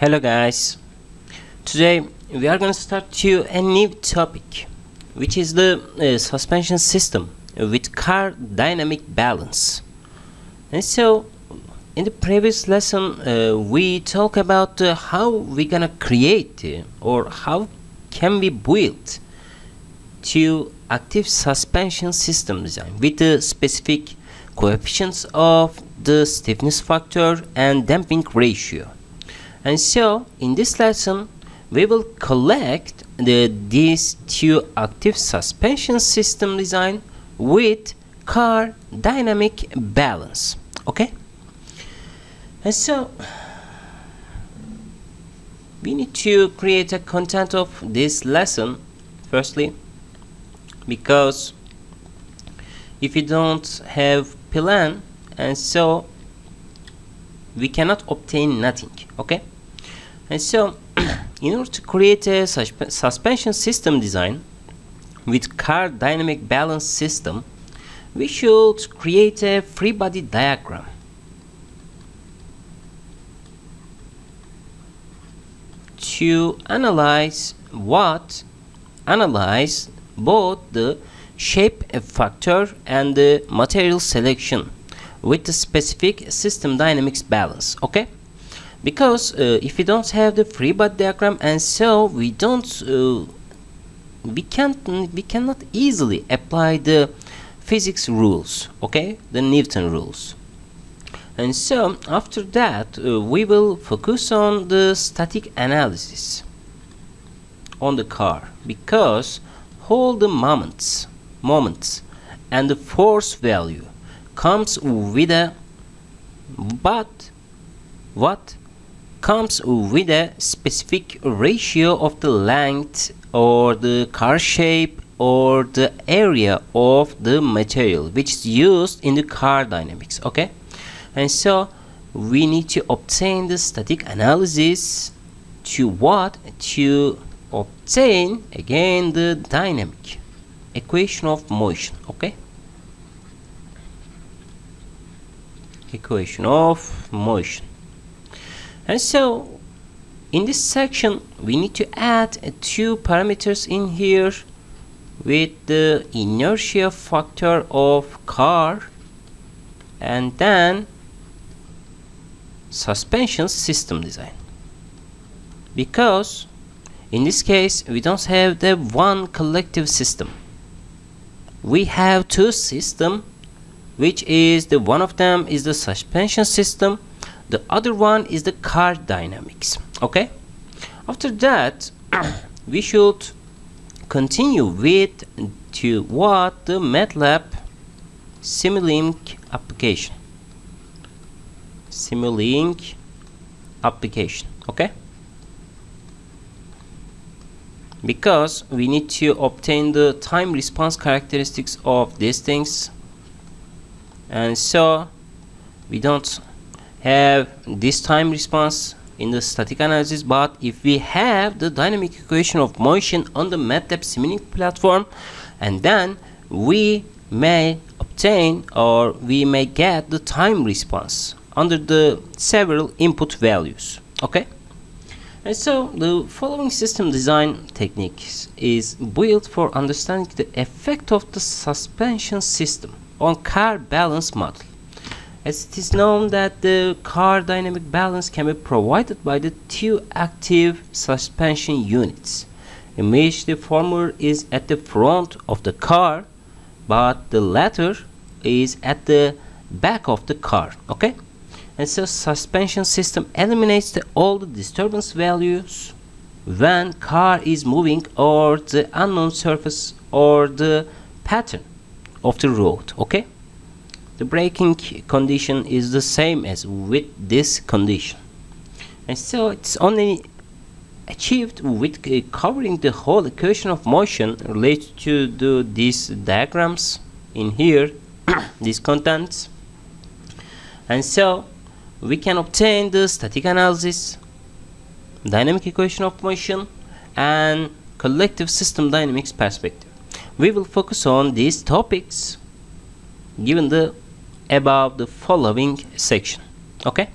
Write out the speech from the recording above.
Hello guys, today we are going to start to a new topic, which is the suspension system with car dynamic balance. And so in the previous lesson we talk about how we're gonna create or how can we build to active suspension system design with the specific coefficients of the stiffness factor and damping ratio. And so in this lesson we will collect these two active suspension system design with car dynamic balance. Okay, and so we need to create a content of this lesson firstly, because if you don't have plan, and so we cannot obtain nothing. Okay, and so in order to create a suspension system design with car dynamic balance system, we should create a free body diagram to analyze both the shape factor and the material selection with the specific system dynamics balance. Okay, because if we don't have the free body diagram, and so we cannot easily apply the physics rules, okay, the Newton rules. And so after that we will focus on the static analysis on the car, because all the moments and the force value comes with a specific ratio of the length or the car shape or the area of the material which is used in the car dynamics. Okay, and so we need to obtain the static analysis to obtain again the dynamic equation of motion. Okay, equation of motion. And so in this section we need to add two parameters in here with the inertia factor of car and then suspension system design, because in this case we don't have the one collective system. We have two systems, which is the one of them is the suspension system, the other one is the car dynamics. Okay, after that we should continue with the MATLAB Simulink application. Okay, because we need to obtain the time response characteristics of these things, and so we don't have this time response in the static analysis, but if we have the dynamic equation of motion on the MATLAB Simulink platform, and then we may obtain or we may get the time response under the several input values. Okay, and so the following system design techniques is built for understanding the effect of the suspension system on car balance model, as it is known that the car dynamic balance can be provided by the two active suspension units, in which the former is at the front of the car but the latter is at the back of the car. Okay, and so suspension system eliminates all the disturbance values when car is moving or the unknown surface or the pattern of the road. Okay, the braking condition is the same as with this condition, and so it's only achieved with covering the whole equation of motion related to these diagrams in here, these contents. And so we can obtain the static analysis, dynamic equation of motion, and collective system dynamics perspective. We will focus on these topics given the above the following section. Okay,